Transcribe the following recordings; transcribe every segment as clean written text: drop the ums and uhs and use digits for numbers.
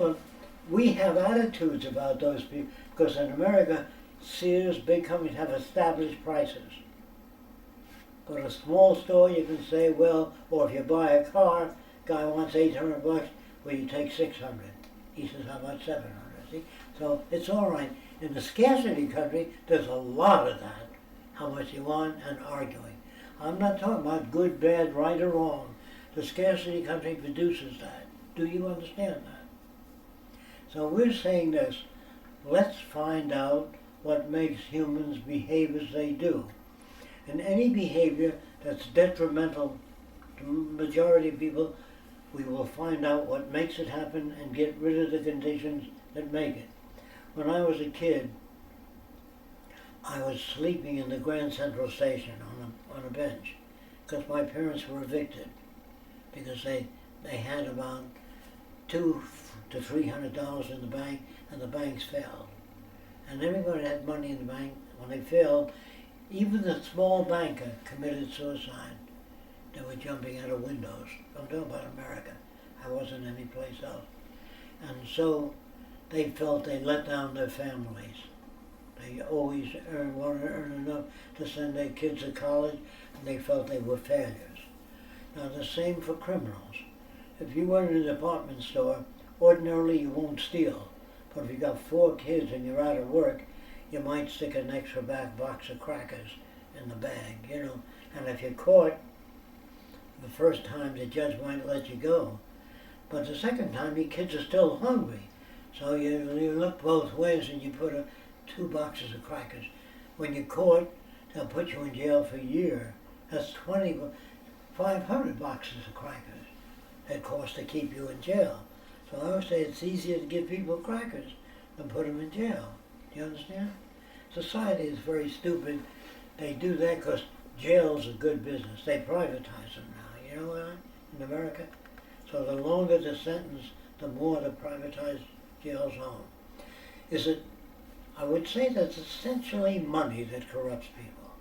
But we have attitudes about those people, because in America, Sears, big companies have established prices. Go to a small store, you can say, well, or if you buy a car, guy wants $800, well, you take 600. He says, how about 700? See? So it's all right. In the scarcity country, there's a lot of that, how much you want, and arguing. I'm not talking about good, bad, right or wrong. The scarcity country produces that. Do you understand that? So we're saying this, let's find out what makes humans behave as they do. And any behavior that's detrimental to the majority of people, we will find out what makes it happen and get rid of the conditions that make it. When I was a kid, I was sleeping in the Grand Central Station on a bench because my parents were evicted because they had about $200 to $300 in the bank and the banks failed. And everybody had money in the bank. When they failed, even the small banker committed suicide. They were jumping out of windows. I'm talking about America. I wasn't anyplace else. And so they felt they let down their families. They always wanted to earn enough to send their kids to college, and they felt they were failures. Now the same for criminals. If you went in a department store, ordinarily you won't steal. But if you got 4 kids and you're out of work, you might stick an extra back box of crackers in the bag, you know. And if you're caught, the first time the judge might let you go. But the second time, your kids are still hungry. So you look both ways and you put 2 boxes of crackers. When you're caught, they'll put you in jail for a year. That's 500 boxes of crackers that cost to keep you in jail. So I would say it's easier to give people crackers than put them in jail. Do you understand? Society is very stupid. They do that because jails are good business. They privatize them now. You know what? In America. So the longer the sentence, the more the privatized jails own. Is it? I would say that's essentially money that corrupts people.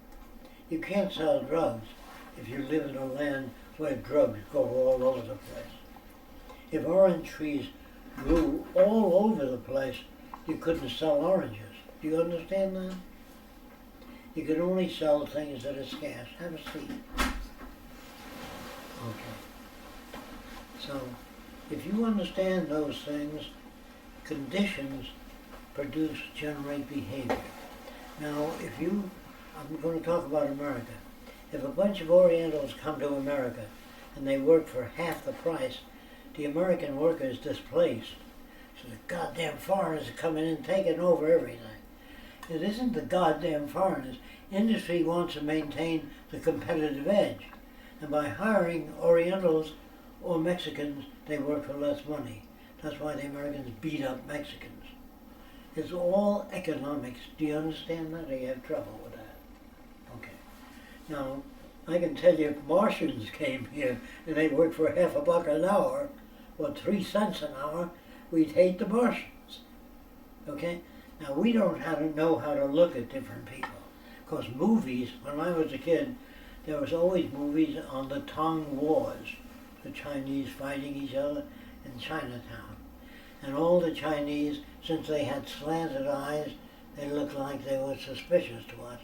You can't sell drugs if you live in a land where drugs go all over the place. If orange trees grew all over the place, you couldn't sell oranges. Do you understand that? You can only sell things that are scarce. Have a seat. Okay. So, if you understand those things, conditions generate behavior. Now, I'm going to talk about America. If a bunch of Orientals come to America and they work for half the price, the American worker is displaced. So the goddamn foreigners are coming in taking over everything. It isn't the goddamn foreigners. Industry wants to maintain the competitive edge. And by hiring Orientals or Mexicans, they work for less money. That's why the Americans beat up Mexicans. It's all economics. Do you understand that, or you have trouble with that? Okay. Now, I can tell you if Martians came here and they worked for $50 an hour, or 3 cents an hour, we'd hate the Martians. Okay? Now, we don't know how to look at different people. Because movies, when I was a kid, there was always movies on the Tang Wars, the Chinese fighting each other in Chinatown. And all the Chinese, since they had slanted eyes, they looked like they were suspicious to us.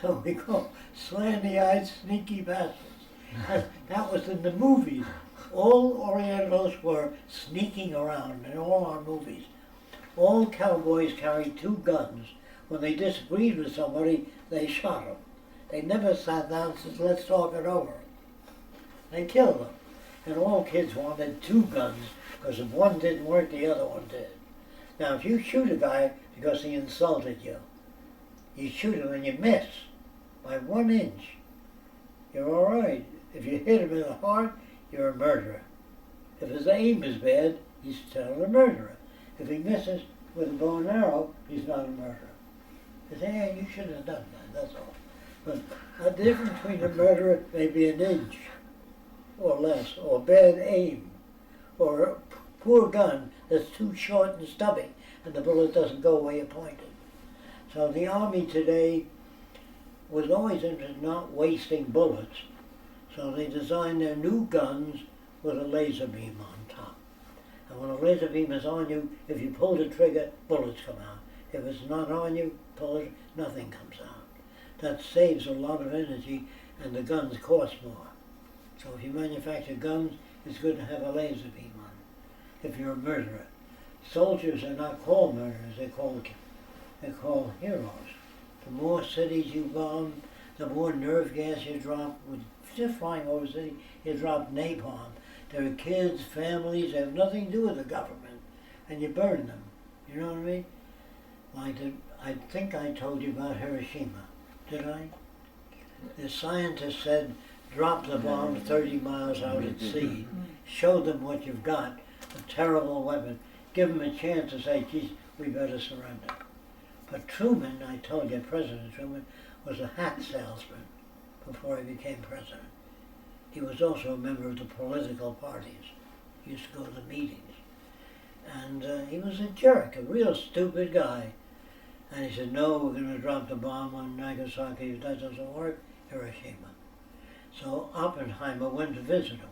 So we call slanty-eyed, sneaky bastards. That was in the movies. All Orientals were sneaking around in all our movies. All cowboys carried 2 guns. When they disagreed with somebody, they shot them. They never sat down and said, let's talk it over. They killed them. And all kids wanted 2 guns, because if one didn't work, the other one did. Now, if you shoot a guy because he insulted you, you shoot him and you miss by 1 inch, you're all right. If you hit him in the heart, you're a murderer. If his aim is bad, he's still a murderer. If he misses with a bow and arrow, he's not a murderer. You say, hey, you shouldn't have done that, that's all. But the difference between a murderer may be 1 inch or less, or bad aim, or a poor gun that's too short and stubby, and the bullet doesn't go where you pointed. So the Army today was always interested in not wasting bullets, so they designed their new guns with a laser beam on top. And when a laser beam is on you, if you pull the trigger, bullets come out. If it's not on you, pull it, nothing comes out. That saves a lot of energy, and the guns cost more. So if you manufacture guns, it's good to have a laser beam on it, if you're a murderer. Soldiers are not called murderers, they're called heroes. The more cities you bomb, the more nerve gas you drop. With just flying over a city, you drop napalm. There are kids, families, they have nothing to do with the government, and you burn them. You know what I mean? Like I think I told you about Hiroshima, did I? The scientist said, drop the bomb 30 miles out at sea, show them what you've got, a terrible weapon, give them a chance to say, geez, we better surrender. But Truman, I told you, President Truman, was a hat salesman before he became president. He was also a member of the political parties. He used to go to the meetings. And he was a jerk, a real stupid guy. And he said, no, we're going to drop the bomb on Nagasaki. If that doesn't work, Hiroshima. So Oppenheimer went to visit him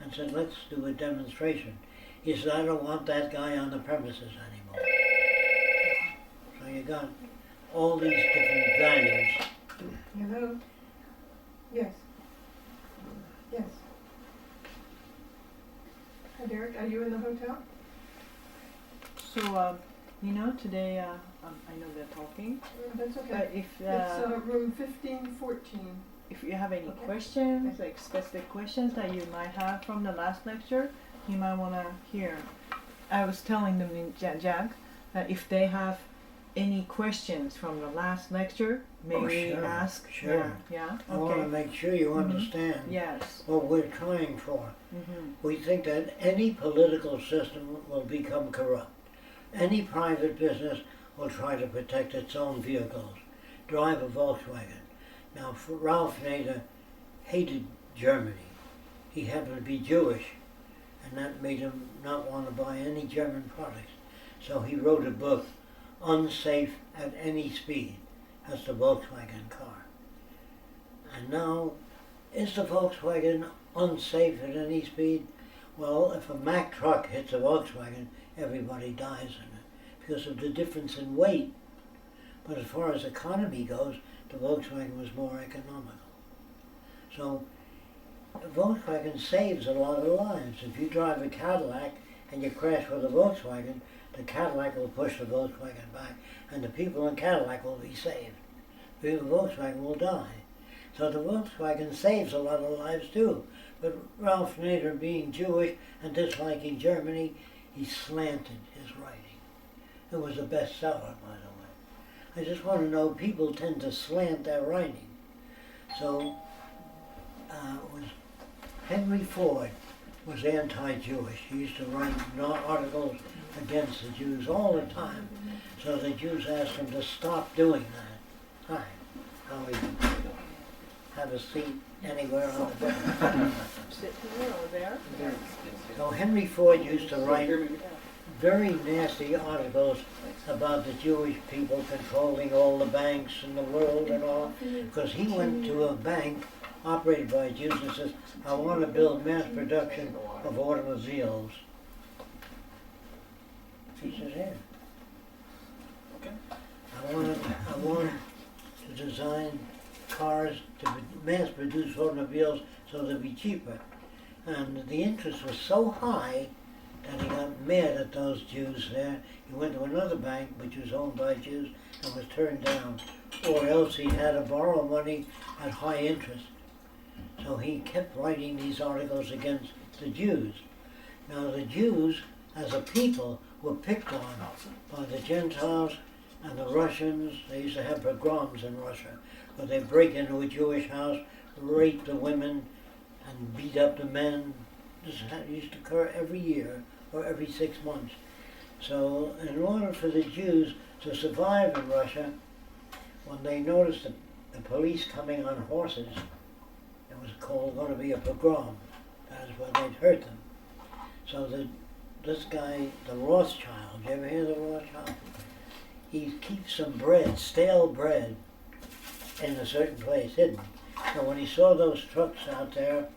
and said, let's do a demonstration. He said, I don't want that guy on the premises anymore. So you got all these different values. Hello? Yes. Yes. Hi Derek, are you in the hotel? So, today, I know they're talking, That's okay. but if It's room 1514. if you have any Okay. questions, like specific questions that you might have from the last lecture, you might want to hear. I was telling them in Jack that if they have any questions from the last lecture, maybe sure, ask. sure. Yeah. I want to Okay. make sure you understand Yes. what we're trying for. Mm-hmm. We think that any political system will become corrupt. Any private business will try to protect its own vehicles. Drive a Volkswagen. Now, Ralph Nader hated Germany. He happened to be Jewish, and that made him not want to buy any German products. So he wrote a book, Unsafe at Any Speed. That's the Volkswagen car. And now, is the Volkswagen unsafe at any speed? Well, if a Mack truck hits a Volkswagen, everybody dies in it because of the difference in weight. But as far as economy goes, the Volkswagen was more economical. So Volkswagen saves a lot of lives. If you drive a Cadillac and you crash with a Volkswagen, the Cadillac will push the Volkswagen back, and the people in Cadillac will be saved. The Volkswagen will die. So the Volkswagen saves a lot of lives too. But Ralph Nader, being Jewish and disliking Germany, he slanted his writing. It was a bestseller, by the way. I just want to know, people tend to slant their writing. So Henry Ford was anti-Jewish. He used to write articles against the Jews all the time. So the Jews asked him to stop doing that. Hi, how are you? Have a seat anywhere on the bed. Sit here or there. So Henry Ford used to write very nasty articles about the Jewish people controlling all the banks in the world and all, because he went to a bank operated by Jews and says, I want to build mass production of automobiles. He said, here. I want to design cars to mass produce automobiles so they'll be cheaper. And the interest was so high that he got mad at those Jews there. He went to another bank which was owned by Jews and was turned down. Or else he had to borrow money at high interest. So he kept writing these articles against the Jews. Now the Jews, as a people, were picked on by the Gentiles and the Russians. They used to have pogroms in Russia, where they break into a Jewish house, rape the women, and beat up the men. This used to occur every year or every 6 months. So in order for the Jews to survive in Russia, when they noticed the police coming on horses, it was going to be a pogrom. That is where they'd hurt them. So this guy, the Rothschild, you ever hear of the Rothschild? He keeps some bread, stale bread, in a certain place, hidden. So when he saw those trucks out there